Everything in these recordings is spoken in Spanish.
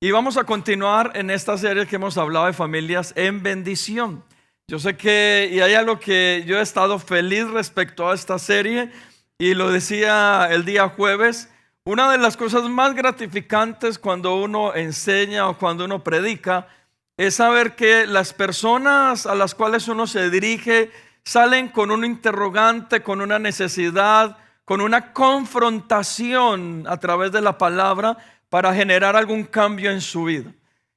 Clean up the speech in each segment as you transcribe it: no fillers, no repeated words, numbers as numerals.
Y vamos a continuar en esta serie que hemos hablado de familias en bendición. Yo sé que, y hay algo que yo he estado feliz respecto a esta serie, y lo decía el día jueves, una de las cosas más gratificantes cuando uno enseña o cuando uno predica es saber que las personas a las cuales uno se dirige salen con un interrogante, con una necesidad, con una confrontación a través de la palabra para generar algún cambio en su vida.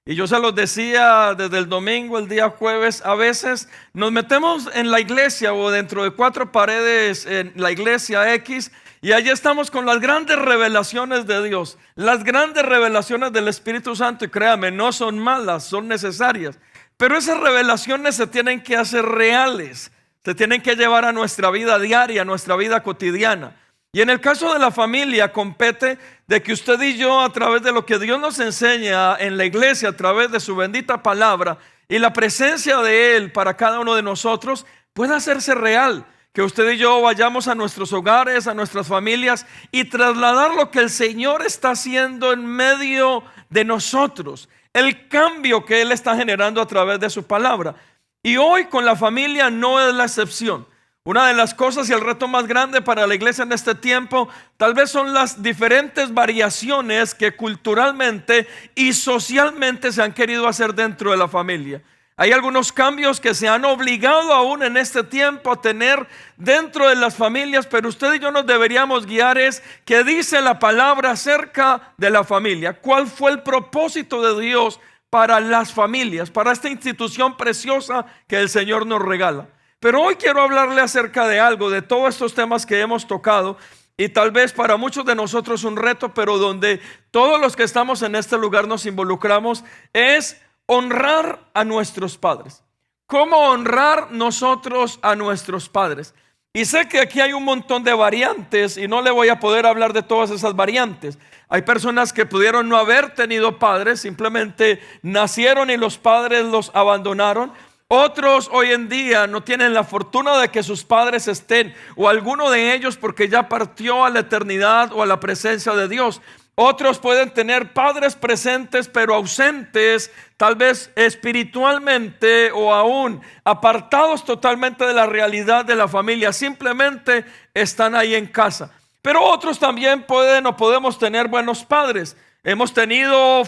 Y yo se los decía desde el domingo, el día jueves, a veces nos metemos en la iglesia o dentro de cuatro paredes en la iglesia X y allí estamos con las grandes revelaciones de Dios, las grandes revelaciones del Espíritu Santo, y créame, no son malas, son necesarias, pero esas revelaciones se tienen que hacer reales, se tienen que llevar a nuestra vida diaria, a nuestra vida cotidiana. Y en el caso de la familia compete de que usted y yo, a través de lo que Dios nos enseña en la iglesia, a través de su bendita palabra y la presencia de Él para cada uno de nosotros, pueda hacerse real. Que usted y yo vayamos a nuestros hogares, a nuestras familias y trasladar lo que el Señor está haciendo en medio de nosotros, el cambio que Él está generando a través de su palabra. Y hoy con la familia no es la excepción. Una de las cosas y el reto más grande para la iglesia en este tiempo tal vez son las diferentes variaciones que culturalmente y socialmente se han querido hacer dentro de la familia. Hay algunos cambios que se han obligado aún en este tiempo a tener dentro de las familias, pero usted y yo nos deberíamos guiar es ¿qué dice la palabra acerca de la familia? ¿Cuál fue el propósito de Dios para las familias, para esta institución preciosa que el Señor nos regala? Pero hoy quiero hablarle acerca de algo, de todos estos temas que hemos tocado, y tal vez para muchos de nosotros un reto, pero donde todos los que estamos en este lugar nos involucramos, es honrar a nuestros padres. ¿Cómo honrar nosotros a nuestros padres? Y sé que aquí hay un montón de variantes y no le voy a poder hablar de todas esas variantes. Hay personas que pudieron no haber tenido padres, simplemente nacieron y los padres los abandonaron. Otros hoy en día no tienen la fortuna de que sus padres estén, o alguno de ellos porque ya partió a la eternidad o a la presencia de Dios. Otros pueden tener padres presentes pero ausentes, tal vez espiritualmente, o aún apartados totalmente de la realidad de la familia. Simplemente están ahí en casa. Pero otros también pueden o podemos tener buenos padres. Hemos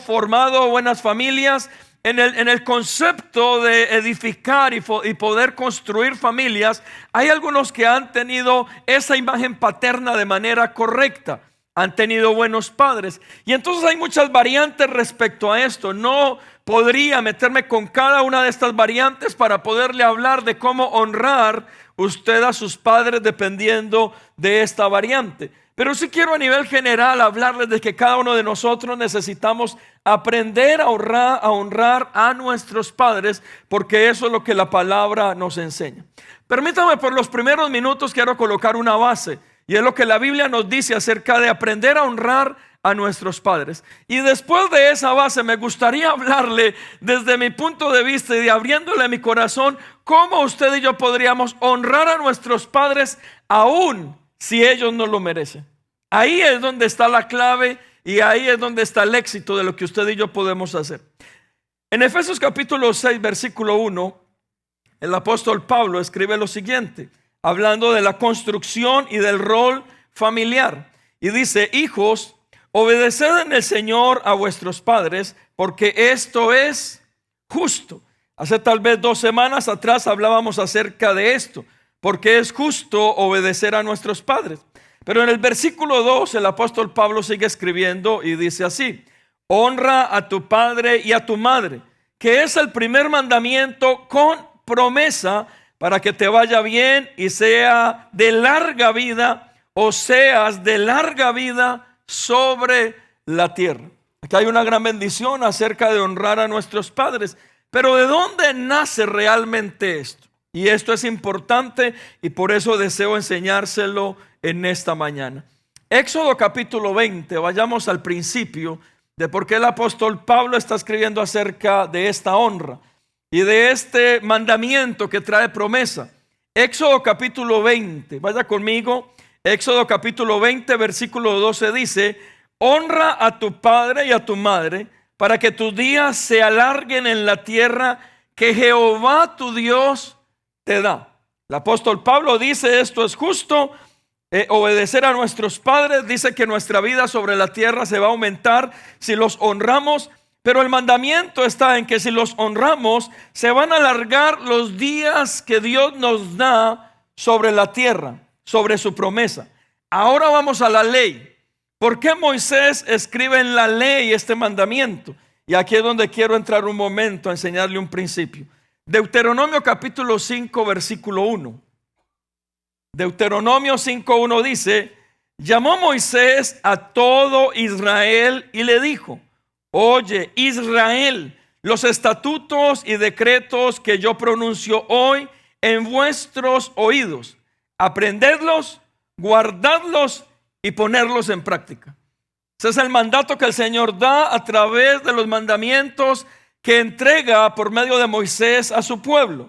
formado buenas familias. En el concepto de edificar y poder construir familias, hay algunos que han tenido esa imagen paterna de manera correcta, han tenido buenos padres, y entonces hay muchas variantes respecto a esto. No podría meterme con cada una de estas variantes para poderle hablar de cómo honrar usted a sus padres dependiendo de esta variante. Pero sí quiero a nivel general hablarles de que cada uno de nosotros necesitamos aprender a honrar a nuestros padres, porque eso es lo que la palabra nos enseña. Permítame, por los primeros minutos quiero colocar una base, y es lo que la Biblia nos dice acerca de aprender a honrar a nuestros padres. Y después de esa base me gustaría hablarle desde mi punto de vista y de abriéndole mi corazón, cómo usted y yo podríamos honrar a nuestros padres aún si ellos no lo merecen. Ahí es donde está la clave y ahí es donde está el éxito de lo que usted y yo podemos hacer. En Efesios capítulo 6, versículo 1, el apóstol Pablo escribe lo siguiente, hablando de la construcción y del rol familiar. Y dice: hijos, obedeced en el Señor a vuestros padres, porque esto es justo. Hace tal vez 2 semanas atrás hablábamos acerca de esto, porque es justo obedecer a nuestros padres. Pero en el versículo 2 el apóstol Pablo sigue escribiendo y dice así: honra a tu padre y a tu madre, que es el primer mandamiento con promesa para que te vaya bien y sea de larga vida, o seas de larga vida sobre la tierra. Aquí hay una gran bendición acerca de honrar a nuestros padres. Pero ¿de dónde nace realmente esto? Y esto es importante y por eso deseo enseñárselo en esta mañana. Éxodo capítulo 20, vayamos al principio de por qué el apóstol Pablo está escribiendo acerca de esta honra y de este mandamiento que trae promesa. Éxodo capítulo 20, vaya conmigo. Éxodo capítulo 20, versículo 12 dice: honra a tu padre y a tu madre, para que tus días se alarguen en la tierra que Jehová tu Dios te da. El apóstol Pablo dice: esto es justo, obedecer a nuestros padres. Dice que nuestra vida sobre la tierra se va a aumentar si los honramos, pero el mandamiento está en que si los honramos se van a alargar los días que Dios nos da sobre la tierra, sobre su promesa. Ahora vamos a la ley. ¿Por qué Moisés escribe en la ley este mandamiento? Y aquí es donde quiero entrar un momento a enseñarle un principio. Deuteronomio capítulo 5 versículo 1. Deuteronomio 5:1 dice: llamó Moisés a todo Israel y le dijo: oye, Israel, los estatutos y decretos que yo pronuncio hoy en vuestros oídos, aprendedlos, guardadlos y ponerlos en práctica. Ese es el mandato que el Señor da a través de los mandamientos que entrega por medio de Moisés a su pueblo.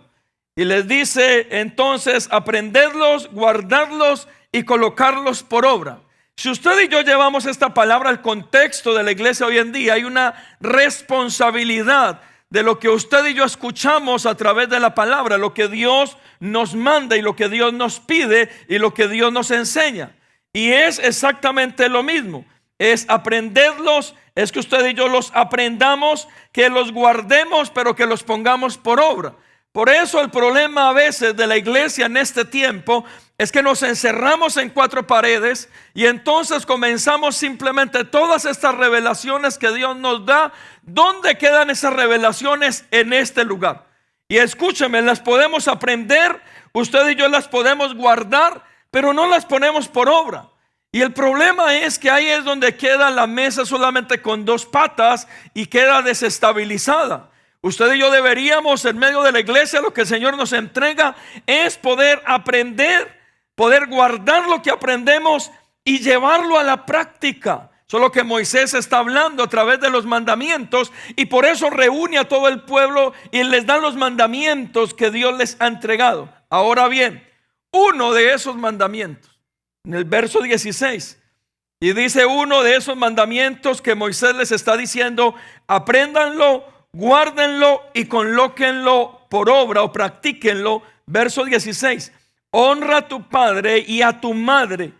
Y les dice entonces: aprendedlos, guardarlos y colocarlos por obra. Si usted y yo llevamos esta palabra al contexto de la iglesia hoy en día, hay una responsabilidad de lo que usted y yo escuchamos a través de la palabra, lo que Dios nos manda y lo que Dios nos pide y lo que Dios nos enseña. Y es exactamente lo mismo. Es aprenderlos, es que usted y yo los aprendamos, que los guardemos, pero que los pongamos por obra. Por eso el problema a veces de la iglesia en este tiempo es que nos encerramos en cuatro paredes y entonces comenzamos simplemente todas estas revelaciones que Dios nos da. ¿Dónde quedan esas revelaciones? En este lugar. Y escúcheme, las podemos aprender, usted y yo las podemos guardar, pero no las ponemos por obra. Y el problema es que ahí es donde queda la mesa solamente con dos patas y queda desestabilizada. Usted y yo deberíamos, en medio de la iglesia, lo que el Señor nos entrega es poder aprender, poder guardar lo que aprendemos y llevarlo a la práctica. Solo que Moisés está hablando a través de los mandamientos y por eso reúne a todo el pueblo y les da los mandamientos que Dios les ha entregado. Ahora bien, uno de esos mandamientos, en el verso 16, y dice uno de esos mandamientos que Moisés les está diciendo: apréndanlo, guárdenlo y colóquenlo por obra o practíquenlo. Verso 16: honra a tu padre y a tu madre,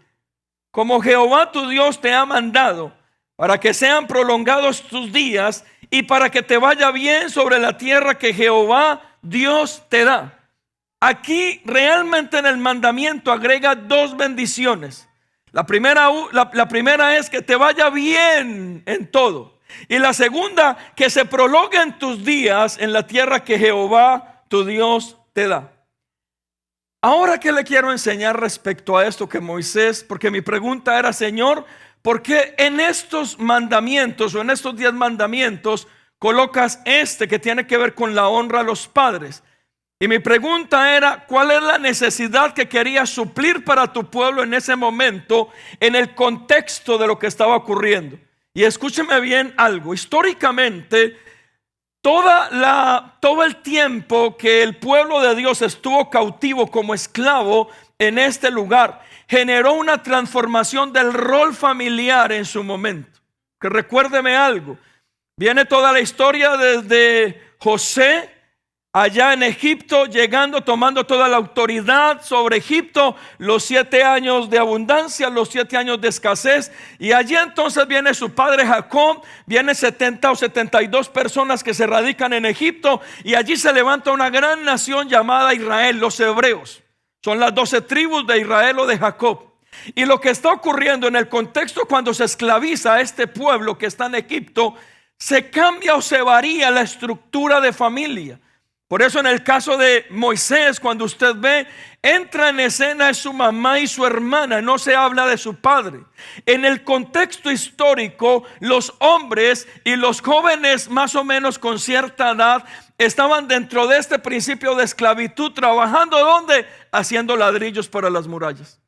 como Jehová tu Dios te ha mandado, para que sean prolongados tus días y para que te vaya bien sobre la tierra que Jehová Dios te da. Aquí realmente en el mandamiento agrega dos bendiciones. La primera es que te vaya bien en todo. Y la segunda, que se prolonguen tus días en la tierra que Jehová tu Dios te da. Ahora, ¿qué le quiero enseñar respecto a esto que Moisés? Porque mi pregunta era: Señor, ¿por qué en estos mandamientos o en estos 10 mandamientos colocas este que tiene que ver con la honra a los padres? Y mi pregunta era: ¿cuál es la necesidad que querías suplir para tu pueblo en ese momento, en el contexto de lo que estaba ocurriendo? Y escúcheme bien algo. Históricamente, todo el tiempo que el pueblo de Dios estuvo cautivo como esclavo en este lugar, generó una transformación del rol familiar en su momento. Que recuérdeme algo. Viene toda la historia desde José allá en Egipto, llegando, tomando toda la autoridad sobre Egipto, los 7 años de abundancia, los 7 años de escasez. Y allí entonces viene su padre Jacob, viene 70 o 72 personas que se radican en Egipto, y allí se levanta una gran nación llamada Israel, los hebreos. Son las 12 tribus de Israel o de Jacob. Y lo que está ocurriendo en el contexto cuando se esclaviza a este pueblo que está en Egipto, se cambia o se varía la estructura de familia. Por eso en el caso de Moisés, cuando usted ve, entra en escena es su mamá y su hermana, no se habla de su padre. En el contexto histórico, los hombres y los jóvenes más o menos con cierta edad estaban dentro de este principio de esclavitud, trabajando ¿dónde? Haciendo ladrillos para las murallas.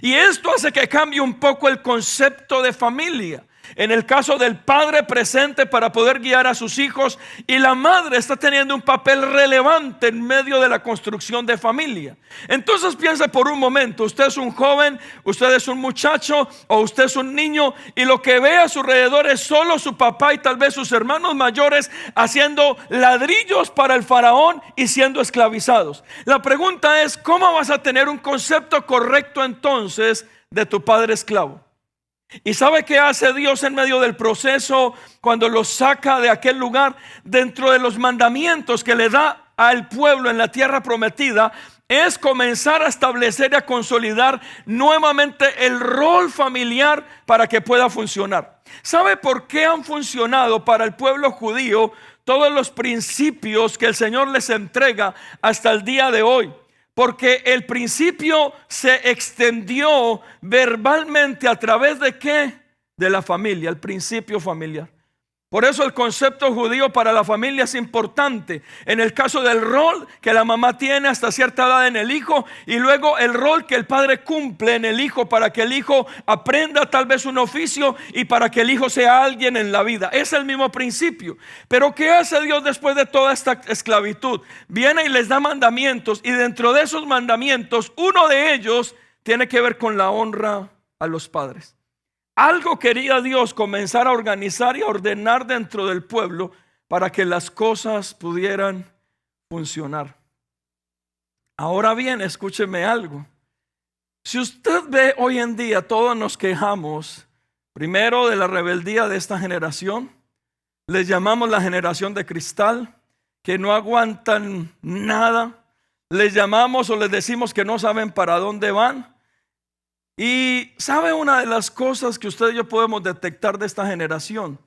Y esto hace que cambie un poco el concepto de familia. En el caso del padre, presente para poder guiar a sus hijos, y la madre está teniendo un papel relevante en medio de la construcción de familia. Entonces piense por un momento, usted es un joven, usted es un muchacho o usted es un niño, y lo que ve a su alrededor es solo su papá y tal vez sus hermanos mayores haciendo ladrillos para el faraón y siendo esclavizados. La pregunta es, ¿cómo vas a tener un concepto correcto entonces de tu padre esclavo? ¿Y sabe qué hace Dios en medio del proceso cuando los saca de aquel lugar? Dentro de los mandamientos que le da al pueblo en la tierra prometida, es comenzar a establecer y a consolidar nuevamente el rol familiar para que pueda funcionar. ¿Sabe por qué han funcionado para el pueblo judío todos los principios que el Señor les entrega hasta el día de hoy? Porque el principio se extendió verbalmente a través de ¿qué? De la familia, el principio familiar. Por eso el concepto judío para la familia es importante. En el caso del rol que la mamá tiene hasta cierta edad en el hijo, y luego el rol que el padre cumple en el hijo para que el hijo aprenda tal vez un oficio y para que el hijo sea alguien en la vida. Es el mismo principio. Pero ¿qué hace Dios después de toda esta esclavitud? Viene y les da mandamientos, y dentro de esos mandamientos uno de ellos tiene que ver con la honra a los padres. Algo quería Dios comenzar a organizar y a ordenar dentro del pueblo para que las cosas pudieran funcionar. Ahora bien, escúcheme algo. Si usted ve hoy en día, todos nos quejamos primero de la rebeldía de esta generación. Les llamamos la generación de cristal, que no aguantan nada. Les llamamos o les decimos que no saben para dónde van. Y sabe, una de las cosas que usted y yo podemos detectar de esta generación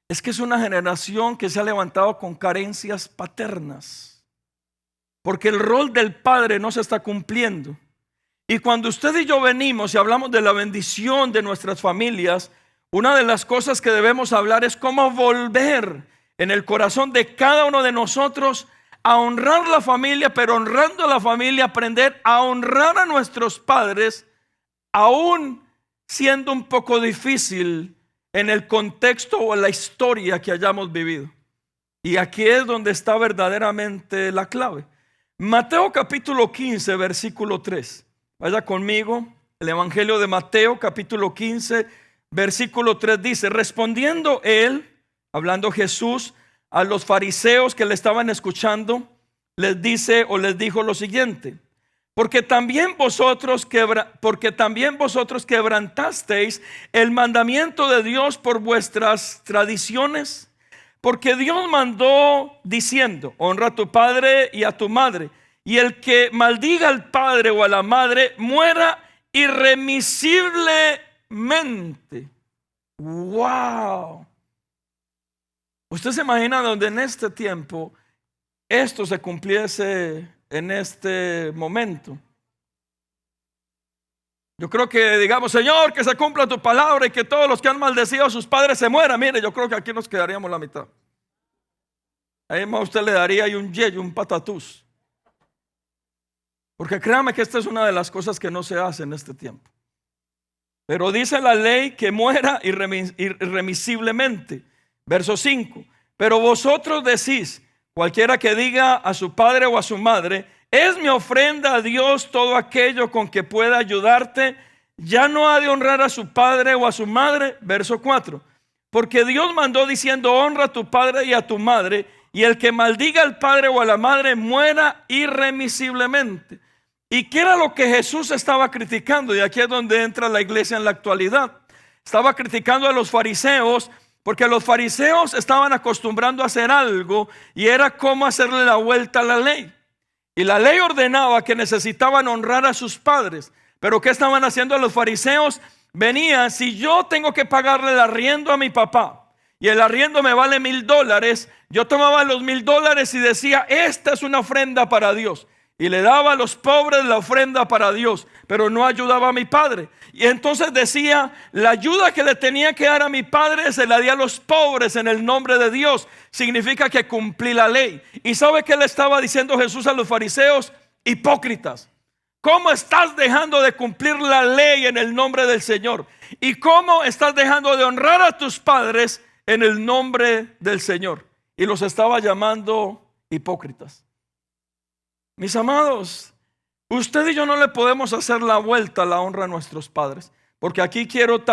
es que es una generación que se ha levantado con carencias paternas, porque el rol del padre no se está cumpliendo. Y cuando usted y yo venimos y hablamos de la bendición de nuestras familias, una de las cosas que debemos hablar es cómo volver en el corazón de cada uno de nosotros a honrar la familia, pero honrando a la familia, aprender a honrar a nuestros padres, aún siendo un poco difícil en el contexto o en la historia que hayamos vivido. Y aquí es donde está verdaderamente la clave. Mateo capítulo 15, versículo 3. Vaya conmigo, el Evangelio de Mateo capítulo 15, versículo 3 dice: respondiendo él, hablando Jesús, a los fariseos que le estaban escuchando, les dice o les dijo lo siguiente: porque también vosotros quebrantasteis el mandamiento de Dios por vuestras tradiciones. Porque Dios mandó diciendo: honra a tu padre y a tu madre, y el que maldiga al padre o a la madre muera irremisiblemente. ¡Wow! ¿Usted se imagina donde en este tiempo esto se cumpliese en este momento? Yo creo que digamos: Señor, que se cumpla tu palabra y que todos los que han maldecido a sus padres se mueran. Mire, yo creo que aquí nos quedaríamos la mitad. Ahí más usted le daría ahí un yello, un patatús. Porque créame que esta es una de las cosas que no se hace en este tiempo. Pero dice la ley que muera irremisiblemente. Verso 5: pero vosotros decís: cualquiera que diga a su padre o a su madre, es mi ofrenda a Dios todo aquello con que pueda ayudarte, ya no ha de honrar a su padre o a su madre. Verso 4: porque Dios mandó diciendo: honra a tu padre y a tu madre, y el que maldiga al padre o a la madre muera irremisiblemente. ¿Y qué era lo que Jesús estaba criticando? Y aquí es donde entra la iglesia en la actualidad. Estaba criticando a los fariseos, porque los fariseos estaban acostumbrando a hacer algo, y era como hacerle la vuelta a la ley. Y la ley ordenaba que necesitaban honrar a sus padres. Pero ¿qué estaban haciendo los fariseos? Venían: si yo tengo que pagarle el arriendo a mi papá, y el arriendo me vale $1,000, yo tomaba los $1,000 y decía: esta es una ofrenda para Dios. Y le daba a los pobres la ofrenda para Dios, pero no ayudaba a mi padre. Y entonces decía: la ayuda que le tenía que dar a mi padre se la di a los pobres en el nombre de Dios. Significa que cumplí la ley. ¿Y sabe qué le estaba diciendo Jesús a los fariseos? Hipócritas. ¿Cómo estás dejando de cumplir la ley en el nombre del Señor? ¿Y cómo estás dejando de honrar a tus padres en el nombre del Señor? Y los estaba llamando hipócritas. Mis amados, usted y yo no le podemos hacer la vuelta a la honra a nuestros padres, porque aquí quiero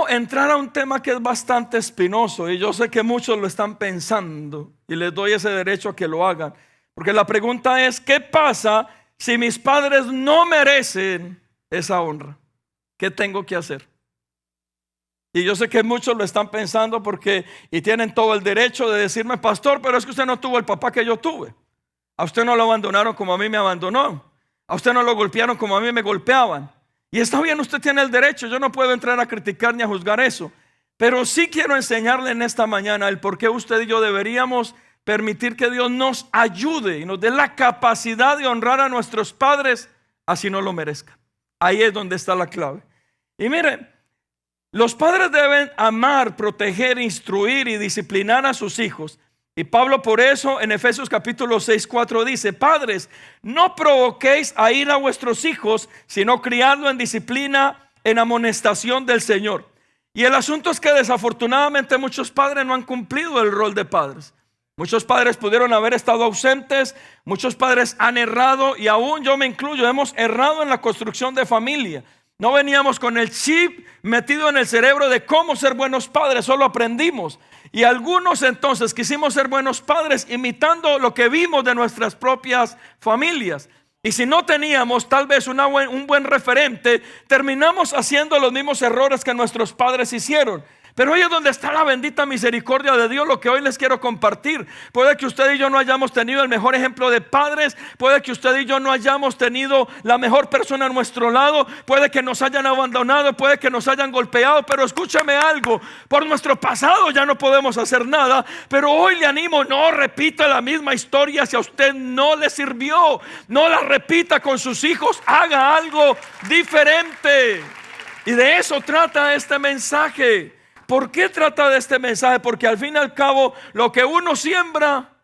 entrar a un tema que es bastante espinoso, y yo sé que muchos lo están pensando y les doy ese derecho a que lo hagan, porque la pregunta es: ¿qué pasa si mis padres no merecen esa honra? ¿Qué tengo que hacer? Y yo sé que muchos lo están pensando y tienen todo el derecho de decirme: pastor, pero es que usted no tuvo el papá que yo tuve. A usted no lo abandonaron como a mí me abandonó. A usted no lo golpearon como a mí me golpeaban. Y está bien, usted tiene el derecho. Yo no puedo entrar a criticar ni a juzgar eso. Pero sí quiero enseñarle en esta mañana el por qué usted y yo deberíamos permitir que Dios nos ayude y nos dé la capacidad de honrar a nuestros padres, así no lo merezcan. Ahí es donde está la clave. Y mire, los padres deben amar, proteger, instruir y disciplinar a sus hijos. Y Pablo por eso en Efesios capítulo 6:4 dice: padres, no provoquéis a ira a vuestros hijos, sino criadlo en disciplina, en amonestación del Señor. Y el asunto es que desafortunadamente muchos padres no han cumplido el rol de padres. Muchos padres pudieron haber estado ausentes, muchos padres han errado, y aún yo me incluyo, hemos errado en la construcción de familia. No veníamos con el chip metido en el cerebro de cómo ser buenos padres, solo aprendimos. Y algunos entonces quisimos ser buenos padres imitando lo que vimos de nuestras propias familias. Y si no teníamos tal vez un buen referente, terminamos haciendo los mismos errores que nuestros padres hicieron. Pero ahí es donde está la bendita misericordia de Dios, lo que hoy les quiero compartir. Puede que usted y yo no hayamos tenido el mejor ejemplo de padres, puede que usted y yo no hayamos tenido la mejor persona a nuestro lado, puede que nos hayan abandonado, puede que nos hayan golpeado, pero escúchame algo: por nuestro pasado ya no podemos hacer nada, pero hoy le animo: no repita la misma historia. Si a usted no le sirvió, no la repita con sus hijos, haga algo diferente. Y de eso trata este mensaje. ¿Por qué trata de este mensaje? Porque al fin y al cabo, lo que uno siembra,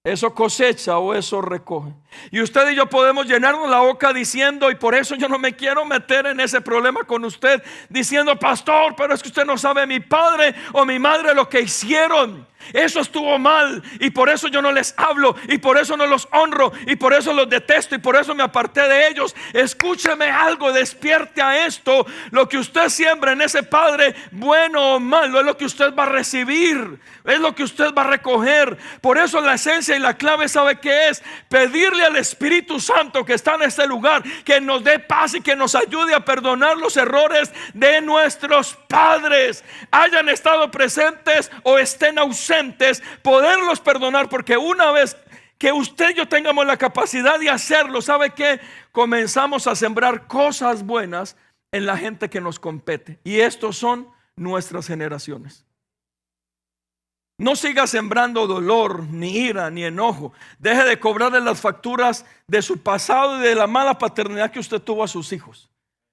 eso cosecha o eso recoge. Y usted y yo podemos llenarnos la boca diciendo, y por eso yo no me quiero meter en ese problema con usted, diciendo: pastor, pero es que usted no sabe mi padre o mi madre lo que hicieron. Eso estuvo mal y por eso yo no les hablo, y por eso no los honro, y por eso los detesto, y por eso me aparté de ellos. Escúcheme algo, despierte a esto. Lo que usted siembra en ese padre, bueno o malo, es lo que usted va a recibir, es lo que usted va a recoger. Por eso la esencia y la clave, ¿sabe qué es? Pedirle al Espíritu Santo que está en este lugar que nos dé paz y que nos ayude a perdonar los errores de nuestros padres, hayan estado presentes o estén ausentes, poderlos perdonar, porque una vez que usted y yo tengamos la capacidad de hacerlo, ¿sabe qué? Comenzamos a sembrar cosas buenas en la gente que nos compete, y estos son nuestras generaciones. No siga sembrando dolor, ni ira, ni enojo. Deje de cobrarle las facturas de su pasado y de la mala paternidad que usted tuvo a sus hijos.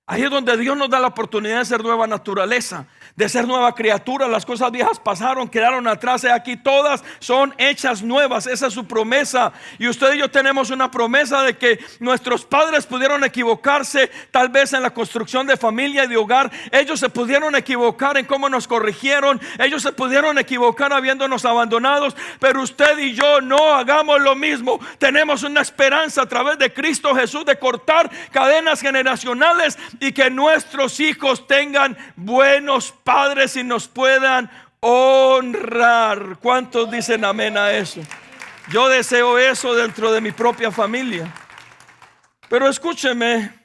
Ahí es donde Dios nos da la oportunidad de ser nueva naturaleza, de ser nueva criatura. Las cosas viejas pasaron, quedaron atrás, y aquí todas son hechas nuevas. Esa es su promesa. Y usted y yo tenemos una promesa de que nuestros padres pudieron equivocarse, tal vez en la construcción de familia y de hogar. Ellos se pudieron equivocar en cómo nos corrigieron, ellos se pudieron equivocar habiéndonos abandonados, pero usted y yo no hagamos lo mismo. Tenemos una esperanza a través de Cristo Jesús de cortar cadenas generacionales, y que nuestros hijos tengan buenos padres y nos puedan honrar. ¿Cuántos dicen amén a eso? Yo deseo eso dentro de mi propia familia. Pero escúcheme,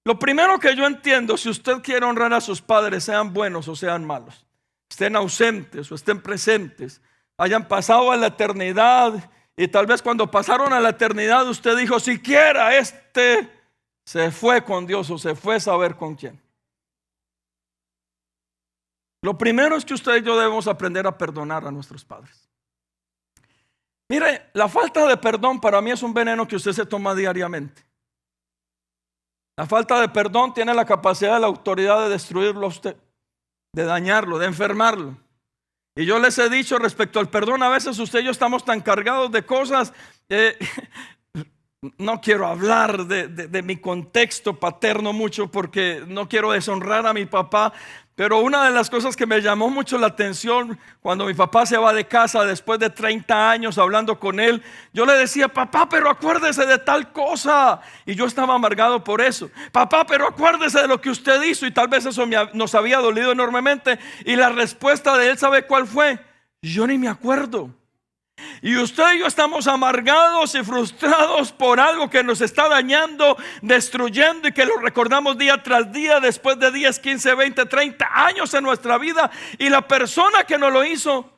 lo primero que yo entiendo: si usted quiere honrar a sus padres, sean buenos o sean malos, estén ausentes o estén presentes, hayan pasado a la eternidad, y tal vez cuando pasaron a la eternidad usted dijo: siquiera se fue con Dios o se fue a saber con quién. Lo primero es que usted y yo debemos aprender a perdonar a nuestros padres. Mire, la falta de perdón para mí es un veneno que usted se toma diariamente. La falta de perdón tiene la capacidad, la autoridad de destruirlo a usted, de dañarlo, de enfermarlo. Y yo les he dicho respecto al perdón, a veces usted y yo estamos tan cargados de cosas. No quiero hablar de mi contexto paterno mucho porque no quiero deshonrar a mi papá, pero una de las cosas que me llamó mucho la atención cuando mi papá se va de casa después de 30 años hablando con él, yo le decía: papá, pero acuérdese de tal cosa. Y yo estaba amargado por eso. Papá, pero acuérdese de lo que usted hizo. Y tal vez eso nos había dolido enormemente. Y la respuesta de él, ¿sabe cuál fue? Yo ni me acuerdo. Y usted y yo estamos amargados y frustrados por algo que nos está dañando, destruyendo, y que lo recordamos día tras día después de 10, 15, 20, 30 años en nuestra vida, y la persona que nos lo hizo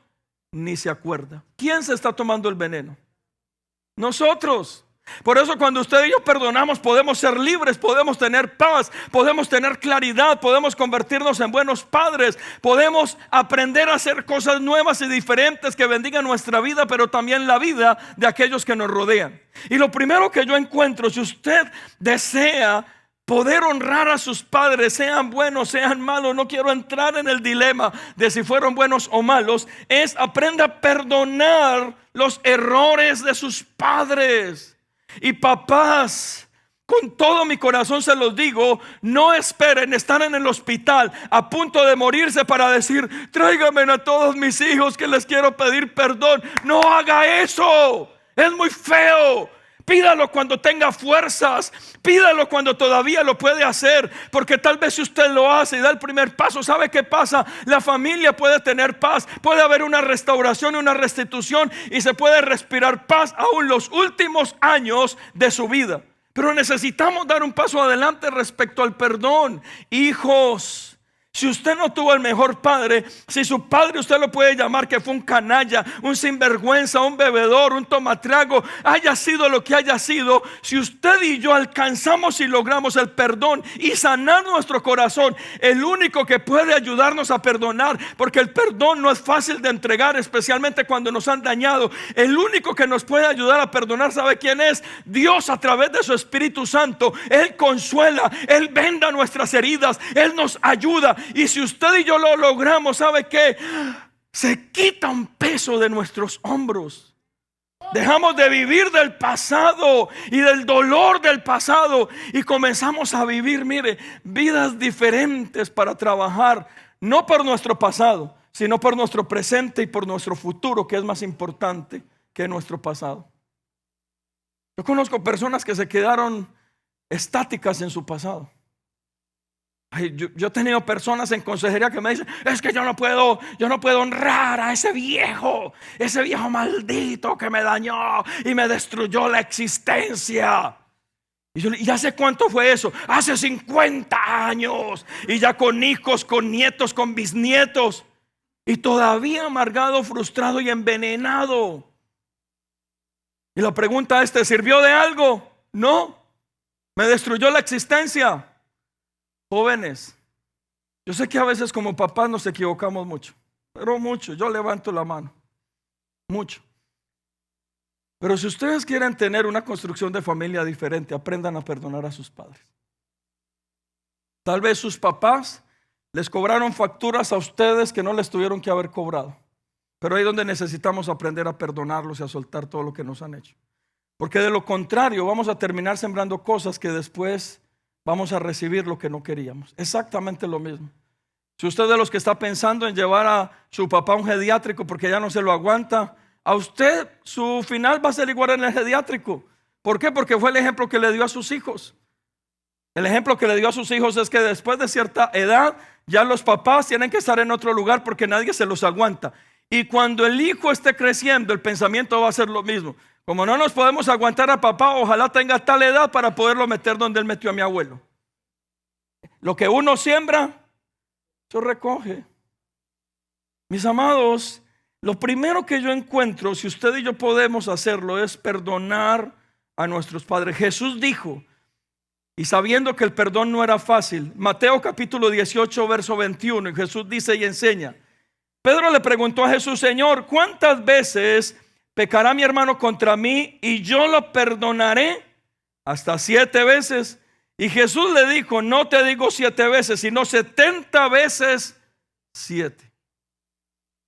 ni se acuerda. ¿Quién se está tomando el veneno? Nosotros. Por eso cuando usted y yo perdonamos, podemos ser libres, podemos tener paz, podemos tener claridad, podemos convertirnos en buenos padres, podemos aprender a hacer cosas nuevas y diferentes que bendigan nuestra vida, pero también la vida de aquellos que nos rodean. Y lo primero que yo encuentro, si usted desea poder honrar a sus padres, sean buenos, sean malos, no quiero entrar en el dilema de si fueron buenos o malos, es aprenda a perdonar los errores de sus padres. Y papás, con todo mi corazón se los digo, no esperen estar en el hospital a punto de morirse para decir: tráigame a todos mis hijos que les quiero pedir perdón. No haga eso, es muy feo. Pídalo cuando tenga fuerzas, pídalo cuando todavía lo puede hacer, porque tal vez si usted lo hace y da el primer paso, ¿sabe qué pasa? La familia puede tener paz, puede haber una restauración y una restitución, y se puede respirar paz aún los últimos años de su vida. Pero necesitamos dar un paso adelante respecto al perdón. Hijos, si usted no tuvo el mejor padre, si su padre usted lo puede llamar que fue un canalla, un sinvergüenza, un bebedor, un tomatrago, haya sido lo que haya sido, si usted y yo alcanzamos y logramos el perdón y sanar nuestro corazón, el único que puede ayudarnos a perdonar, porque el perdón no es fácil de entregar, especialmente cuando nos han dañado, el único que nos puede ayudar a perdonar, ¿sabe quién es? Dios, a través de su Espíritu Santo. Él consuela, Él venda nuestras heridas, Él nos ayuda. Y si usted y yo lo logramos, ¿sabe qué? Se quita un peso de nuestros hombros. Dejamos de vivir del pasado y del dolor del pasado y comenzamos a vivir, mire, vidas diferentes para trabajar, no por nuestro pasado, sino por nuestro presente y por nuestro futuro, que es más importante que nuestro pasado. Yo conozco personas que se quedaron estáticas en su pasado. Yo he tenido personas en consejería que me dicen: es que yo no puedo honrar a ese viejo maldito que me dañó y me destruyó la existencia. ¿Y hace cuánto fue eso? Hace 50 años. Y ya con hijos, con nietos, con bisnietos, y todavía amargado, frustrado y envenenado. Y la pregunta es: ¿te sirvió de algo? No, me destruyó la existencia. Jóvenes, yo sé que a veces como papás nos equivocamos mucho, pero mucho, yo levanto la mano, mucho. Pero si ustedes quieren tener una construcción de familia diferente, aprendan a perdonar a sus padres. Tal vez sus papás les cobraron facturas a ustedes que no les tuvieron que haber cobrado, pero ahí es donde necesitamos aprender a perdonarlos y a soltar todo lo que nos han hecho, porque de lo contrario vamos a terminar sembrando cosas que después vamos a recibir lo que no queríamos. Exactamente lo mismo. Si usted es de los que está pensando en llevar a su papá a un geriátrico porque ya no se lo aguanta, a usted su final va a ser igual en el geriátrico. ¿Por qué? Porque fue el ejemplo que le dio a sus hijos. El ejemplo que le dio a sus hijos es que después de cierta edad ya los papás tienen que estar en otro lugar porque nadie se los aguanta. Y cuando el hijo esté creciendo, el pensamiento va a ser lo mismo. Como no nos podemos aguantar a papá, ojalá tenga tal edad para poderlo meter donde él metió a mi abuelo. Lo que uno siembra, eso recoge. Mis amados, lo primero que yo encuentro, si usted y yo podemos hacerlo, es perdonar a nuestros padres. Jesús dijo, y sabiendo que el perdón no era fácil, Mateo capítulo 18 verso 21, y Jesús dice y enseña. Pedro le preguntó a Jesús: Señor, ¿cuántas veces pecará mi hermano contra mí y yo lo perdonaré? Hasta 7 veces. Y Jesús le dijo: no te digo 7 veces, sino 70 veces 7.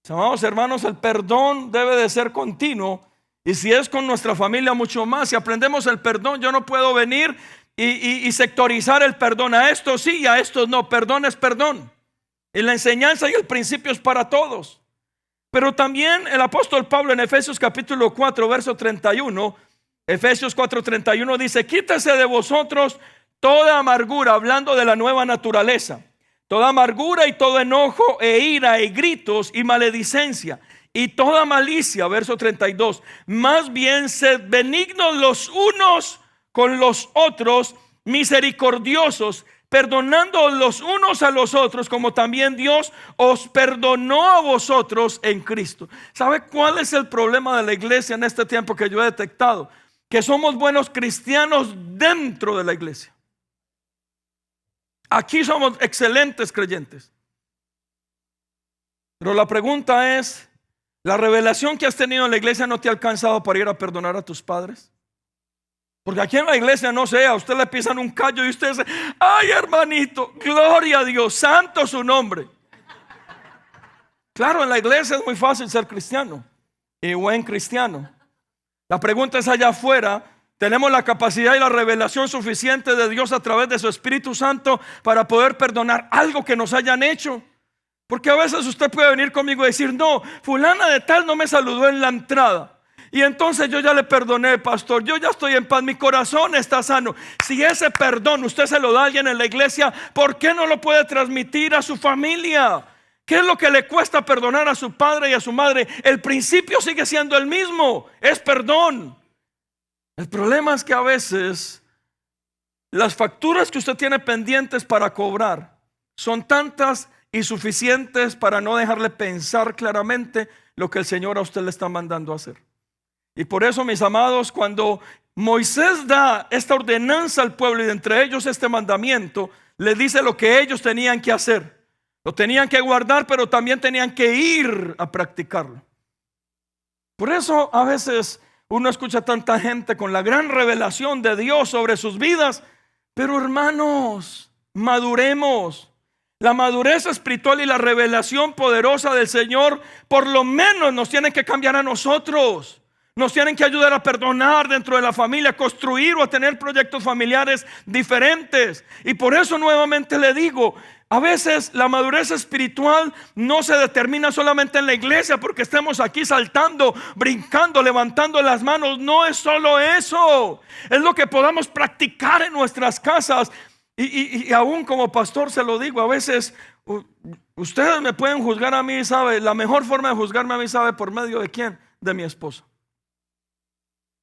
Amados hermanos, el perdón debe de ser continuo Y si es con nuestra familia, mucho más. Si aprendemos el perdón, yo no puedo venir y sectorizar el perdón. A estos sí y a estos no. Perdón es perdón. Y la enseñanza y el principio es para todos. Pero también el apóstol Pablo en Efesios capítulo 4, verso 31, Efesios 4:31 dice: quítese de vosotros toda amargura, hablando de la nueva naturaleza, toda amargura y todo enojo e ira y gritos y maledicencia y toda malicia. Verso 32: más bien sed benignos los unos con los otros, misericordiosos, perdonando los unos a los otros, como también Dios os perdonó a vosotros en Cristo. ¿Sabe cuál es el problema de la iglesia en este tiempo que yo he detectado? Que somos buenos cristianos dentro de la iglesia. Aquí somos excelentes creyentes. Pero la pregunta es, ¿la revelación que has tenido en la iglesia no te ha alcanzado para ir a perdonar a tus padres? Porque aquí en la iglesia, no sé, a usted le pisan un callo y usted dice: ay, hermanito, gloria a Dios, santo su nombre. Claro, en la iglesia es muy fácil ser cristiano y buen cristiano. La pregunta es allá afuera: ¿tenemos la capacidad y la revelación suficiente de Dios a través de su Espíritu Santo para poder perdonar algo que nos hayan hecho? Porque a veces usted puede venir conmigo y decir: no, fulana de tal no me saludó en la entrada, y entonces yo ya le perdoné, pastor, yo ya estoy en paz, mi corazón está sano. Si ese perdón usted se lo da a alguien en la iglesia, ¿por qué no lo puede transmitir a su familia? ¿Qué es lo que le cuesta perdonar a su padre y a su madre? El principio sigue siendo el mismo, es perdón. El problema es que a veces las facturas que usted tiene pendientes para cobrar son tantas y suficientes para no dejarle pensar claramente lo que el Señor a usted le está mandando a hacer. Y por eso, mis amados, cuando Moisés da esta ordenanza al pueblo y de entre ellos este mandamiento, le dice lo que ellos tenían que hacer. Lo tenían que guardar, pero también tenían que ir a practicarlo. Por eso a veces uno escucha tanta gente con la gran revelación de Dios sobre sus vidas, pero hermanos, maduremos. La madurez espiritual y la revelación poderosa del Señor por lo menos nos tienen que cambiar a nosotros. Nos tienen que ayudar a perdonar dentro de la familia, a construir o a tener proyectos familiares diferentes. Y por eso nuevamente le digo, a veces la madurez espiritual no se determina solamente en la iglesia porque estemos aquí saltando, brincando, levantando las manos. No es solo eso, es lo que podamos practicar en nuestras casas. Y aún como pastor se lo digo, a veces ustedes me pueden juzgar a mí, ¿sabe? La mejor forma de juzgarme a mí, ¿sabe? ¿Por medio de quién? De mi esposa.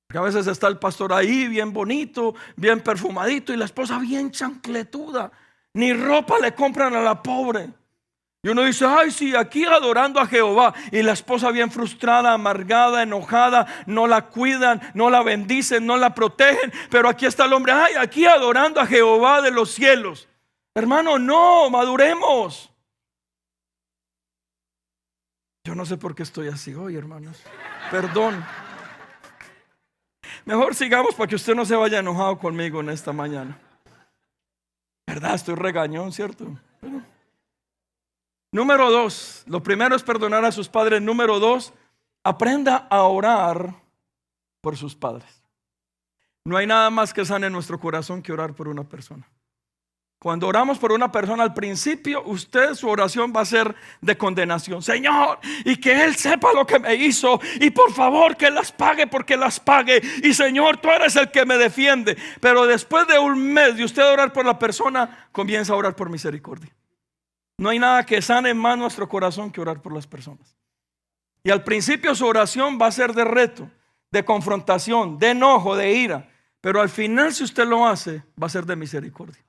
Porque a veces está el pastor ahí bien bonito, bien perfumadito, y la esposa bien chancletuda. Ni ropa le compran a la pobre. Y uno dice: ay, sí, aquí adorando a Jehová. Y la esposa bien frustrada, amargada, enojada. No la cuidan, no la bendicen, no la protegen. Pero aquí está el hombre: ay, aquí adorando a Jehová de los cielos. Hermano, no, maduremos. Yo no sé por qué estoy así hoy, hermanos. Perdón. Mejor sigamos para que usted no se vaya enojado conmigo en esta mañana. ¿Verdad? Estoy regañón, ¿cierto? Pero, número 2, lo primero es perdonar a sus padres. Número 2, aprenda a orar por sus padres. No hay nada más que sane nuestro corazón que orar por una persona. Cuando oramos por una persona, al principio su oración va a ser de condenación. Señor, y que Él sepa lo que me hizo, y por favor que las pague porque las pague, y Señor, tú eres el que me defiende. Pero después de un mes de usted orar por la persona, comienza a orar por misericordia. No hay nada que sane más nuestro corazón que orar por las personas. Y al principio su oración va a ser de reto, de confrontación, de enojo, de ira. Pero al final, si usted lo hace, va a ser de misericordia.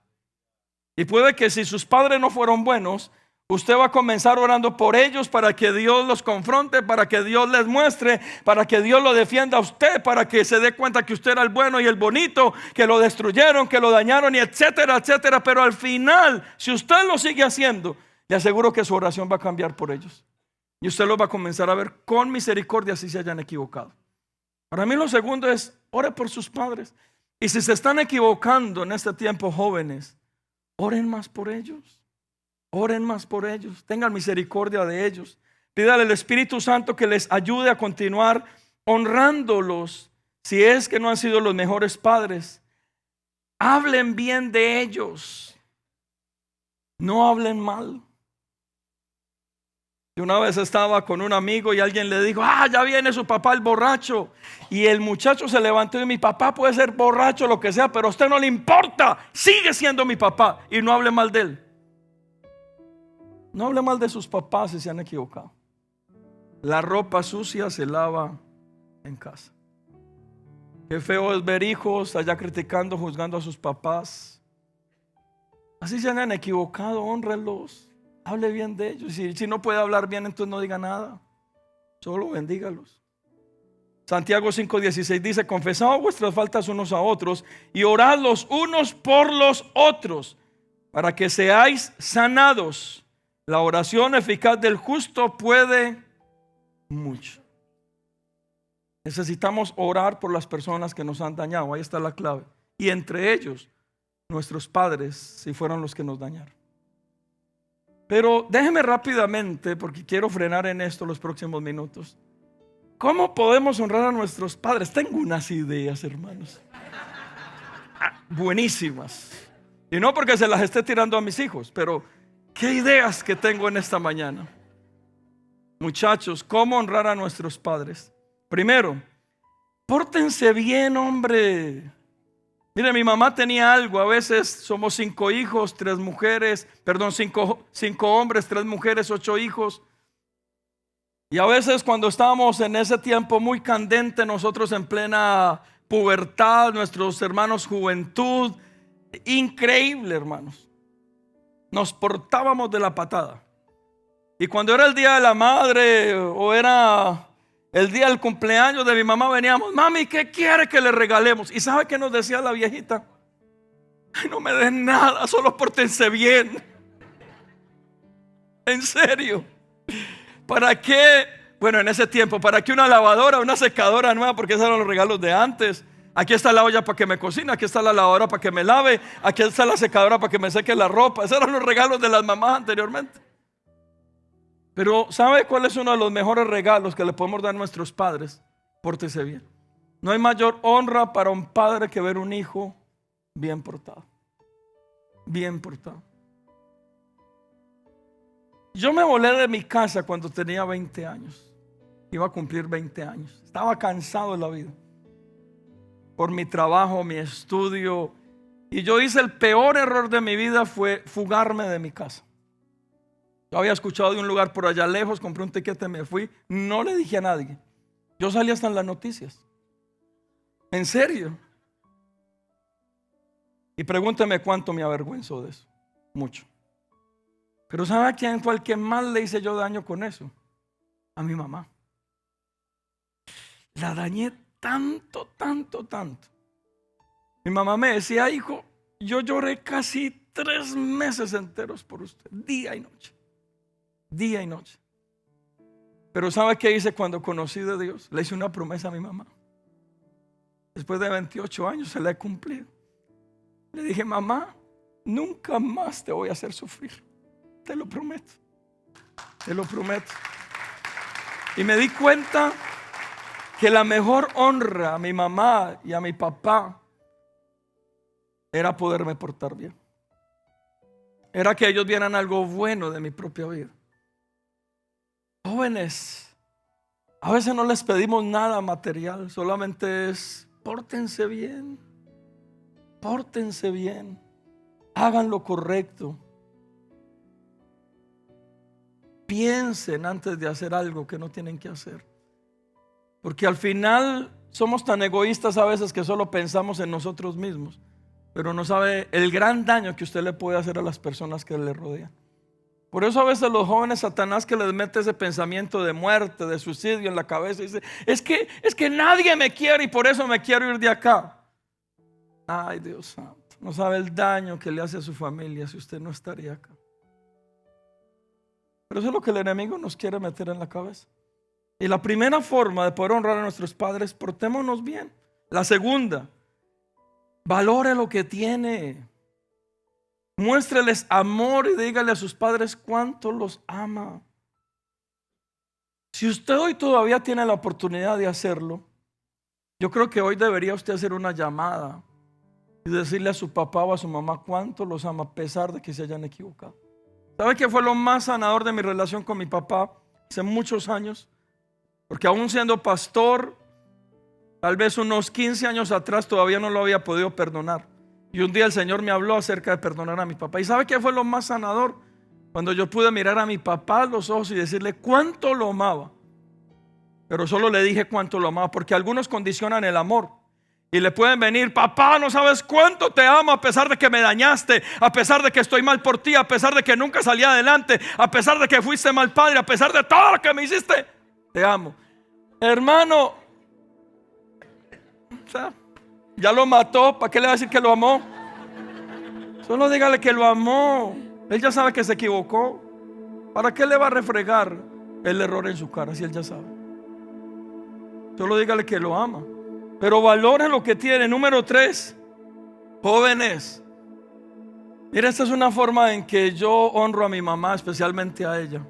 Y puede que si sus padres no fueron buenos, usted va a comenzar orando por ellos para que Dios los confronte, para que Dios les muestre, para que Dios lo defienda a usted, para que se dé cuenta que usted era el bueno y el bonito, que lo destruyeron, que lo dañaron, y etcétera, etcétera. Pero al final, si usted lo sigue haciendo, le aseguro que su oración va a cambiar por ellos. Y usted los va a comenzar a ver con misericordia si se hayan equivocado. Para mí lo segundo es, ore por sus padres. Y si se están equivocando en este tiempo, jóvenes, oren más por ellos. Oren más por ellos. Tengan misericordia de ellos. Pídale al Espíritu Santo que les ayude a continuar honrándolos, si es que no han sido los mejores padres, hablen bien de ellos, no hablen mal. Yo una vez estaba con un amigo y alguien le dijo: ya viene su papá el borracho. Y el muchacho se levantó y: mi papá puede ser borracho, lo que sea, pero a usted no le importa, sigue siendo mi papá. Y no hable mal de él. No hable mal de sus papás si se han equivocado. La ropa sucia se lava en casa. Qué feo es ver hijos allá criticando, juzgando a sus papás. Así se han equivocado, honrenlos. Hable bien de ellos. Si no puede hablar bien, entonces no diga nada. Solo bendígalos. Santiago 5:16 dice: confesad vuestras faltas unos a otros y orad los unos por los otros, para que seáis sanados. La oración eficaz del justo puede mucho. Necesitamos orar por las personas que nos han dañado. Ahí está la clave. Y entre ellos, nuestros padres, si fueron los que nos dañaron. Pero déjeme rápidamente, porque quiero frenar en esto los próximos minutos. ¿Cómo podemos honrar a nuestros padres? Tengo unas ideas, hermanos, buenísimas. Y no porque se las esté tirando a mis hijos, pero qué ideas que tengo en esta mañana. Muchachos, ¿cómo honrar a nuestros padres? Primero, pórtense bien, hombre. Mire, mi mamá tenía algo. A veces somos 5 hijos, 3 mujeres, perdón, 5 hombres, 3 mujeres, 8 hijos. Y a veces cuando estábamos en ese tiempo muy candente, nosotros en plena pubertad, nuestros hermanos juventud, increíble, hermanos, nos portábamos de la patada. Y cuando era el día de la madre o era el día del cumpleaños de mi mamá, veníamos: mami, ¿qué quiere que le regalemos? ¿Y sabe qué nos decía la viejita? Ay, no me den nada, solo pórtense bien. En serio. ¿Para qué? Bueno, en ese tiempo, ¿para qué una lavadora, una secadora nueva? Porque esos eran los regalos de antes. Aquí está la olla para que me cocine, aquí está la lavadora para que me lave, aquí está la secadora para que me seque la ropa. Esos eran los regalos de las mamás anteriormente. Pero ¿sabe cuál es uno de los mejores regalos que le podemos dar a nuestros padres? Pórtese bien. No hay mayor honra para un padre que ver un hijo bien portado. Bien portado. Yo me volé de mi casa cuando tenía 20 años. Iba a cumplir 20 años. Estaba cansado de la vida. Por mi trabajo, mi estudio. Y yo hice el peor error de mi vida, fue fugarme de mi casa. Yo había escuchado de un lugar por allá lejos, compré un tiquete, me fui. No le dije a nadie. Yo salí hasta en las noticias. En serio. Y pregúnteme cuánto me avergüenzo de eso. Mucho. Pero ¿sabe a quién fue el que más le hice yo daño con eso? A mi mamá. La dañé tanto, tanto, tanto. Mi mamá me decía: hijo, yo lloré casi 3 meses enteros por usted, día y noche. Día y noche. Pero ¿sabe qué hice cuando conocí de Dios? Le hice una promesa a mi mamá. Después de 28 años se la he cumplido. Le dije: mamá, nunca más te voy a hacer sufrir. Te lo prometo. Te lo prometo. Y me di cuenta que la mejor honra a mi mamá y a mi papá era poderme portar bien. Era que ellos vieran algo bueno de mi propia vida. Jóvenes, a veces no les pedimos nada material, solamente es: pórtense bien. Pórtense bien. Hagan lo correcto. Piensen antes de hacer algo que no tienen que hacer. Porque al final somos tan egoístas a veces que solo pensamos en nosotros mismos, pero no sabe el gran daño que usted le puede hacer a las personas que le rodean. Por eso a veces los jóvenes, Satanás que les mete ese pensamiento de muerte, de suicidio en la cabeza, y dice: es que nadie me quiere y por eso me quiero ir de acá. Ay, Dios santo, no sabe el daño que le hace a su familia si usted no estaría acá. Pero eso es lo que el enemigo nos quiere meter en la cabeza. Y la primera forma de poder honrar a nuestros padres: portémonos bien. La segunda, valore lo que tiene. Muéstreles amor y dígale a sus padres cuánto los ama. Si usted hoy todavía tiene la oportunidad de hacerlo, Yo creo que hoy debería usted hacer una llamada y decirle a su papá o a su mamá cuánto los ama a pesar de que se hayan equivocado. ¿Sabe qué fue lo más sanador de mi relación con mi papá hace muchos años? Porque aún siendo pastor, tal vez unos 15 años atrás todavía no lo había podido perdonar. Y un día el Señor me habló acerca de perdonar a mi papá. ¿Y sabe qué fue lo más sanador? Cuando yo pude mirar a mi papá a los ojos y decirle cuánto lo amaba. Pero solo le dije cuánto lo amaba, porque algunos condicionan el amor. Y le pueden venir: papá, no sabes cuánto te amo a pesar de que me dañaste, a pesar de que estoy mal por ti, a pesar de que nunca salí adelante, a pesar de que fuiste mal padre, a pesar de todo lo que me hiciste, te amo. Hermano, o sea, ya lo mató, ¿para qué le va a decir que lo amó? Solo dígale que lo amó. Él ya sabe que se equivocó. ¿Para qué le va a refregar el error en su cara si él ya sabe? Solo dígale que lo ama. Pero valore lo que tiene. Número 3, jóvenes. Mira, esta es una forma en que yo honro a mi mamá, especialmente a ella.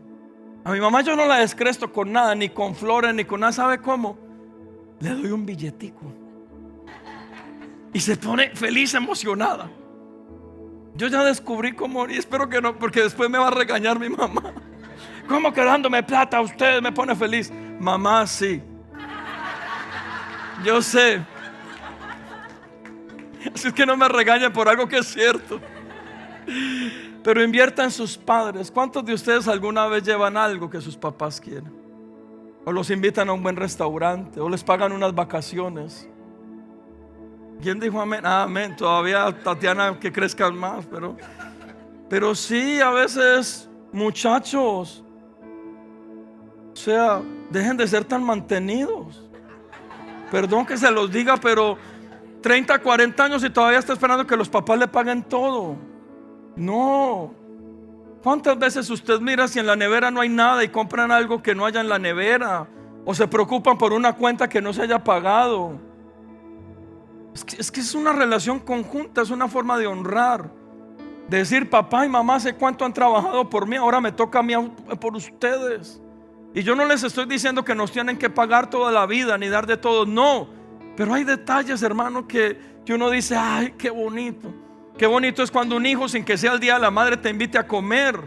A mi mamá yo no la descresto con nada, ni con flores, ni con nada. ¿Sabe cómo? Le doy un billetico y se pone feliz, emocionada. Yo ya descubrí cómo, y espero que no, porque después me va a regañar mi mamá. ¿Cómo que dándome plata a ustedes me pone feliz? Mamá, sí. Yo sé. Así es que no me regañen por algo que es cierto. Pero invierta en sus padres. ¿Cuántos de ustedes alguna vez llevan algo que sus papás quieren? O los invitan a un buen restaurante, o les pagan unas vacaciones. ¿Quién dijo amén? Ah, amén. Todavía Tatiana, que crezcan más. Pero sí, a veces, muchachos, o sea, dejen de ser tan mantenidos. Perdón que se los diga, pero 30, 40 años y todavía está esperando que los papás le paguen todo. No. ¿Cuántas veces usted mira si en la nevera no hay nada y compran algo que no haya en la nevera? O se preocupan por una cuenta que no se haya pagado. Es que es una relación conjunta, es una forma de honrar. De decir: papá y mamá, sé cuánto han trabajado por mí, ahora me toca a mí por ustedes. Y yo no les estoy diciendo que nos tienen que pagar toda la vida ni dar de todo, no. Pero hay detalles, hermano, que uno dice: ay, qué bonito. Qué bonito es cuando un hijo, sin que sea el día de la madre, te invite a comer.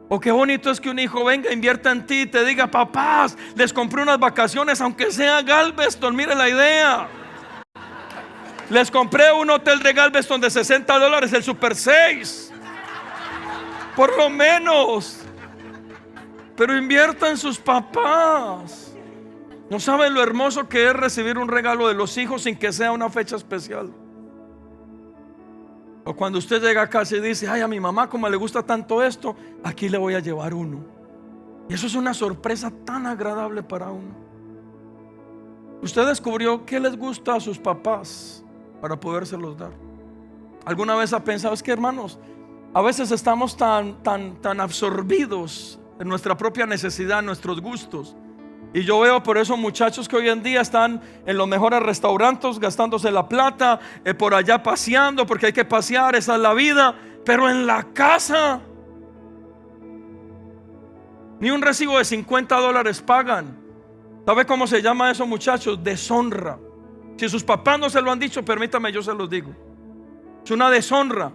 O qué bonito es que un hijo venga, invierta en ti y te diga: papás, les compré unas vacaciones, aunque sea Galveston, mire la idea. Les compré un hotel de Galveston de $60, el Super 6. Por lo menos. Pero invierta en sus papás. No saben lo hermoso que es recibir un regalo de los hijos sin que sea una fecha especial. O cuando usted llega a casa y dice: ay, a mi mamá como le gusta tanto esto, aquí le voy a llevar uno. Y eso es una sorpresa tan agradable para uno. Usted descubrió qué les gusta a sus papás para podérselos dar. ¿Alguna vez ha pensado? Es que, hermanos, a veces estamos tan absorbidos en nuestra propia necesidad, en nuestros gustos. Y yo veo por eso muchachos que hoy en día están en los mejores restaurantes gastándose la plata, por allá paseando, porque hay que pasear, esa es la vida. Pero en la casa ni un recibo de $50 pagan. ¿Sabe cómo se llama eso, muchachos? Deshonra. Si sus papás no se lo han dicho, permítame, yo se los digo. Es una deshonra.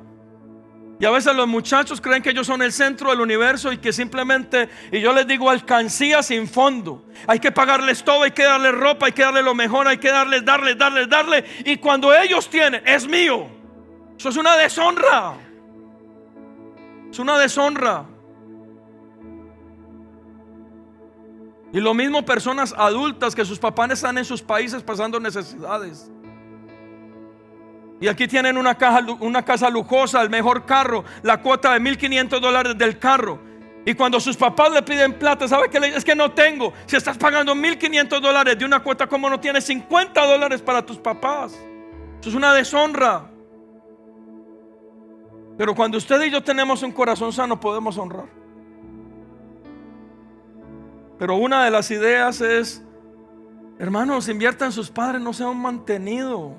Y a veces los muchachos creen que ellos son el centro del universo y que simplemente, y yo les digo, alcancía sin fondo. Hay que pagarles todo, hay que darles ropa, hay que darles lo mejor, hay que darles. Y cuando ellos tienen, es mío. Eso es una deshonra. Es una deshonra. Y lo mismo personas adultas que sus papás están en sus países pasando necesidades. Y aquí tienen una casa lujosa, el mejor carro, la cuota de $1,500 del carro. Y cuando sus papás le piden plata, ¿sabe qué le dicen? Es que no tengo. Si estás pagando $1,500 de una cuota, ¿cómo no tienes $50 para tus papás? Eso es una deshonra. Pero cuando usted y yo tenemos un corazón sano, podemos honrar. Pero una de las ideas es: hermanos, inviertan en sus padres, no sea un mantenido.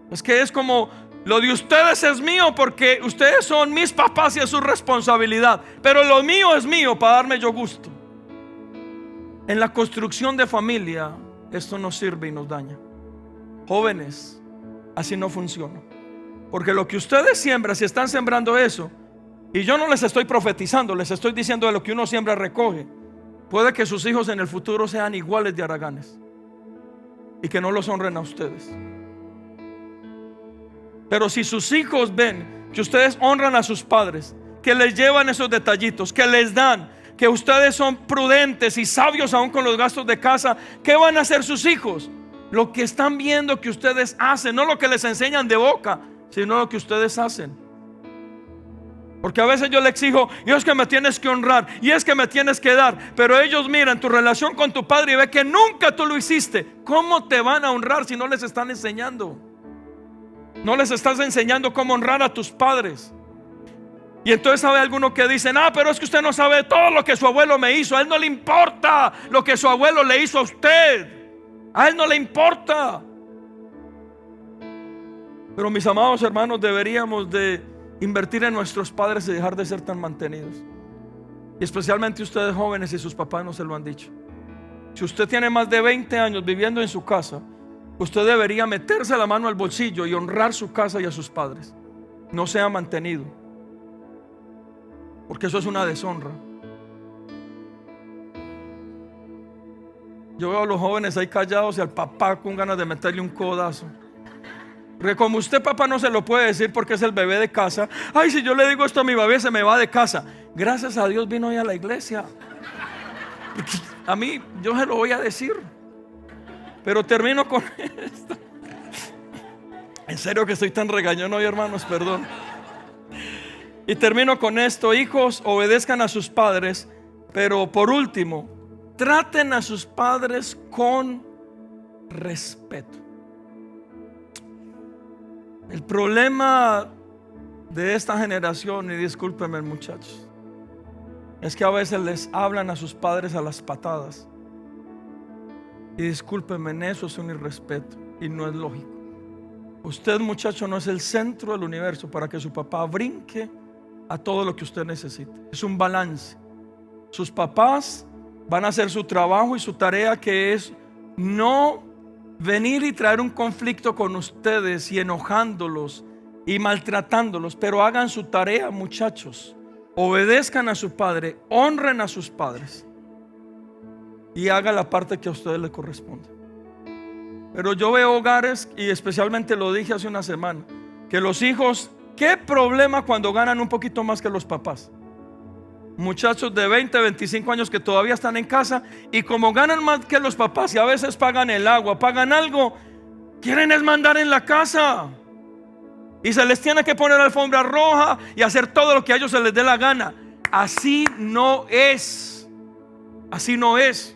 Es que es como: lo de ustedes es mío porque ustedes son mis papás y es su responsabilidad, pero lo mío es mío para darme yo gusto. En la construcción de familia esto nos sirve y nos daña. Jóvenes, así no funciona. Porque lo que ustedes siembran, si están sembrando eso, y yo no les estoy profetizando, les estoy diciendo de lo que uno siembra recoge, puede que sus hijos en el futuro sean iguales de haraganes y que no los honren a ustedes. Pero si sus hijos ven que ustedes honran a sus padres, que les llevan esos detallitos, que les dan, que ustedes son prudentes y sabios aún con los gastos de casa, ¿qué van a hacer sus hijos? Lo que están viendo que ustedes hacen, no lo que les enseñan de boca, sino lo que ustedes hacen. Porque a veces yo le exijo, y es que me tienes que honrar, y es que me tienes que dar, pero ellos miran tu relación con tu padre y ven que nunca tú lo hiciste. ¿Cómo te van a honrar si no les están enseñando? No les estás enseñando cómo honrar a tus padres. Y entonces sabe alguno que dicen, pero es que usted no sabe todo lo que su abuelo me hizo. A él no le importa lo que su abuelo le hizo a usted. A él no le importa. Pero mis amados hermanos, deberíamos de invertir en nuestros padres y dejar de ser tan mantenidos. Y especialmente ustedes jóvenes, si sus papás no se lo han dicho. Si usted tiene más de 20 años viviendo en su casa, usted debería meterse la mano al bolsillo y honrar su casa y a sus padres. No sea mantenido, porque eso es una deshonra. Yo veo a los jóvenes ahí callados y al papá con ganas de meterle un codazo. Porque como usted, papá, no se lo puede decir porque es el bebé de casa. Ay, si yo le digo esto a mi bebé, se me va de casa. Gracias a Dios vino hoy a la iglesia. A mí, yo se lo voy a decir. Pero termino con esto. En serio que estoy tan regañón hoy, hermanos, perdón. Y termino con esto. Hijos, obedezcan a sus padres, pero por último, traten a sus padres con respeto. El problema de esta generación, y discúlpenme muchachos, es que a veces les hablan a sus padres a las patadas. Y discúlpenme, en eso es un irrespeto y no es lógico. Usted, muchacho, no es el centro del universo para que su papá brinque a todo lo que usted necesite. Es un balance. Sus papás van a hacer su trabajo y su tarea, que es no venir y traer un conflicto con ustedes y enojándolos y maltratándolos, pero hagan su tarea, muchachos. Obedezcan a su padre, honren a sus padres y hagan la parte que a ustedes les corresponde. Pero yo veo hogares, y especialmente lo dije hace una semana, que los hijos, qué problema cuando ganan un poquito más que los papás. Muchachos de 20, 25 años que todavía están en casa, y como ganan más que los papás y a veces pagan el agua, pagan algo, quieren es mandar en la casa y se les tiene que poner alfombra roja y hacer todo lo que a ellos se les dé la gana. Así no es. Así no es.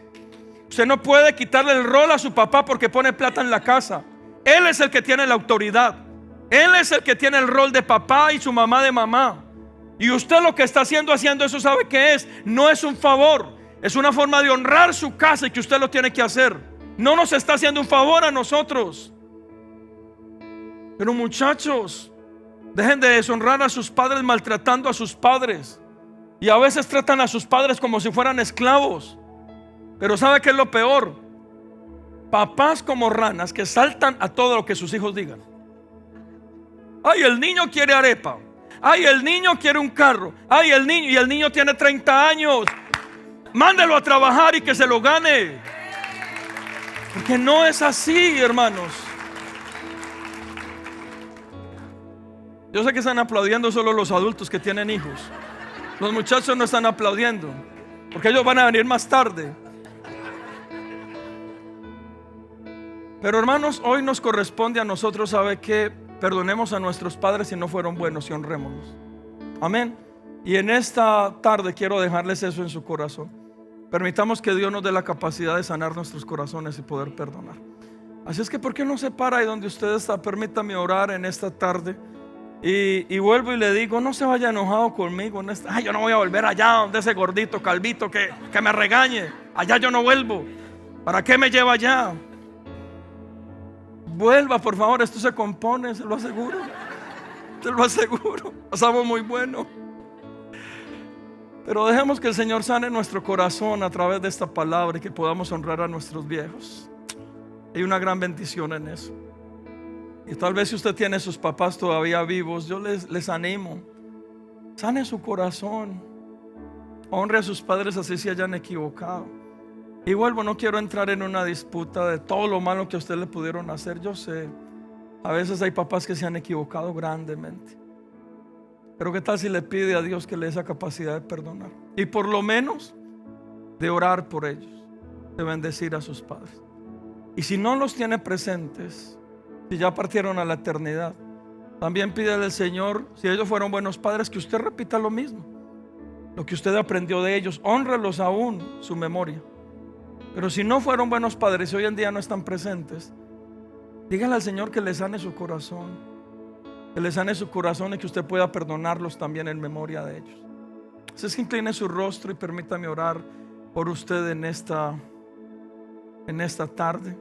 Usted no puede quitarle el rol a su papá porque pone plata en la casa. Él es el que tiene la autoridad. Él es el que tiene el rol de papá y su mamá de mamá. Y usted lo que está haciendo eso, ¿sabe qué es? No es un favor, es una forma de honrar su casa y que usted lo tiene que hacer. No nos está haciendo un favor a nosotros. Pero muchachos, dejen de deshonrar a sus padres maltratando a sus padres. Y a veces tratan a sus padres como si fueran esclavos. Pero ¿sabe qué es lo peor? Papás como ranas que saltan a todo lo que sus hijos digan. Ay, el niño quiere arepa. Ay, el niño quiere un carro. Ay, el niño, y el niño tiene 30 años. Mándelo a trabajar y que se lo gane. Porque no es así, hermanos. Yo sé que están aplaudiendo solo los adultos que tienen hijos. Los muchachos no están aplaudiendo, porque ellos van a venir más tarde. Pero hermanos, hoy nos corresponde a nosotros, ¿sabe qué? Perdonemos a nuestros padres si no fueron buenos y honrémoslos. Amén. Y en esta tarde quiero dejarles eso en su corazón. Permitamos que Dios nos dé la capacidad de sanar nuestros corazones y poder perdonar. Así es que, ¿por qué no se para ahí donde usted está? Permítame orar en esta tarde. Y vuelvo y le digo, no se vaya enojado conmigo en esta. Ay, yo no voy a volver allá donde ese gordito calvito que me regañe. Allá yo no vuelvo. ¿Para qué me lleva allá? Vuelva, por favor, esto se compone, se lo aseguro. Te lo aseguro. Pasamos muy bueno. Pero dejemos que el Señor sane nuestro corazón a través de esta palabra y que podamos honrar a nuestros viejos. Hay una gran bendición en eso. Y tal vez si usted tiene a sus papás todavía vivos, yo les animo. Sane su corazón. Honre a sus padres así se hayan equivocado. Y vuelvo, no quiero entrar en una disputa de todo lo malo que a usted le pudieron hacer. Yo sé, a veces hay papás que se han equivocado grandemente. Pero ¿qué tal si le pide a Dios que le dé esa capacidad de perdonar? Y por lo menos de orar por ellos, de bendecir a sus padres. Y si no los tiene presentes, si ya partieron a la eternidad, también pídele al Señor, si ellos fueron buenos padres, que usted repita lo mismo. Lo que usted aprendió de ellos, hónrelos aún su memoria. Pero si no fueron buenos padres y hoy en día no están presentes, dígale al Señor que le sane su corazón. Que le sane su corazón y que usted pueda perdonarlos también en memoria de ellos. Así es que incline su rostro y permítame orar por usted en esta tarde.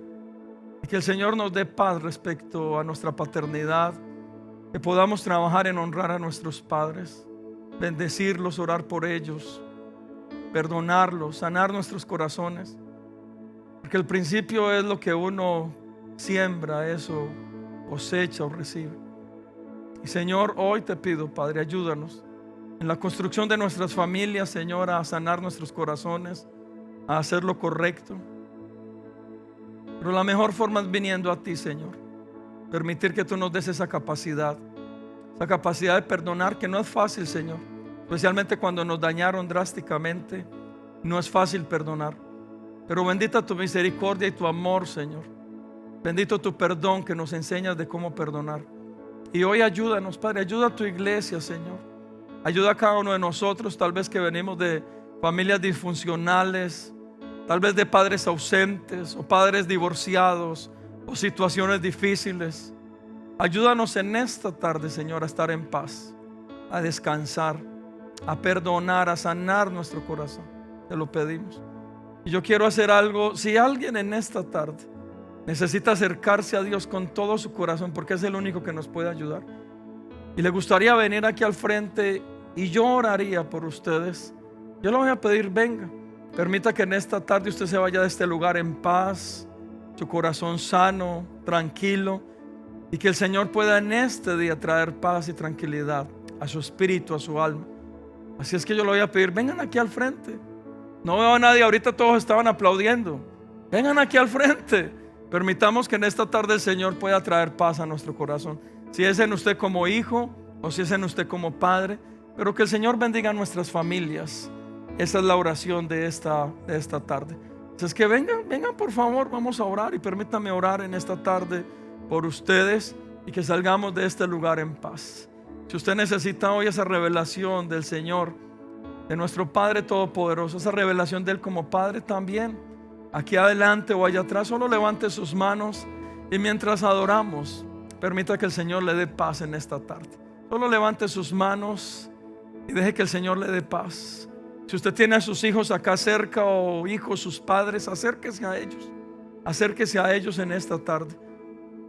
Y que el Señor nos dé paz respecto a nuestra paternidad. Que podamos trabajar en honrar a nuestros padres, bendecirlos, orar por ellos, perdonarlos, sanar nuestros corazones. Porque el principio es lo que uno siembra, eso cosecha o recibe. Y Señor, hoy te pido, Padre, ayúdanos en la construcción de nuestras familias, Señor, a sanar nuestros corazones, a hacer lo correcto. Pero la mejor forma es viniendo a ti, Señor. Permitir que tú nos des esa capacidad de perdonar, que no es fácil, Señor. Especialmente cuando nos dañaron drásticamente, no es fácil perdonar. Pero bendita tu misericordia y tu amor, Señor. Bendito tu perdón que nos enseñas de cómo perdonar. Y hoy ayúdanos, Padre, ayuda a tu iglesia, Señor. Ayuda a cada uno de nosotros, tal vez que venimos de familias disfuncionales, tal vez de padres ausentes o padres divorciados o situaciones difíciles. Ayúdanos en esta tarde, Señor, a estar en paz, a descansar, a perdonar, a sanar nuestro corazón. Te lo pedimos. Y yo quiero hacer algo. Si alguien en esta tarde necesita acercarse a Dios con todo su corazón, porque es el único que nos puede ayudar, y le gustaría venir aquí al frente y yo oraría por ustedes, yo le voy a pedir, venga. Permita que en esta tarde usted se vaya de este lugar en paz, su corazón sano, tranquilo, y que el Señor pueda en este día traer paz y tranquilidad a su espíritu, a su alma. Así es que yo le voy a pedir, vengan aquí al frente. No veo a nadie, ahorita todos estaban aplaudiendo. Vengan aquí al frente. Permitamos que en esta tarde el Señor pueda traer paz a nuestro corazón. Si es en usted como hijo o si es en usted como padre, pero que el Señor bendiga a nuestras familias. Esa es la oración de esta tarde. Así es que vengan por favor, vamos a orar, y permítame orar en esta tarde por ustedes y que salgamos de este lugar en paz. Si usted necesita hoy esa revelación del Señor, de nuestro Padre Todopoderoso, esa revelación de Él como Padre también, aquí adelante o allá atrás, solo levante sus manos y mientras adoramos, permita que el Señor le dé paz en esta tarde. Solo levante sus manos y deje que el Señor le dé paz. Si usted tiene a sus hijos acá cerca o hijos, sus padres, acérquese a ellos. Acérquese a ellos en esta tarde.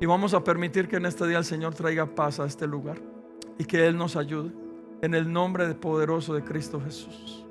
Y vamos a permitir que en este día el Señor traiga paz a este lugar y que Él nos ayude. En el nombre poderoso de Cristo Jesús.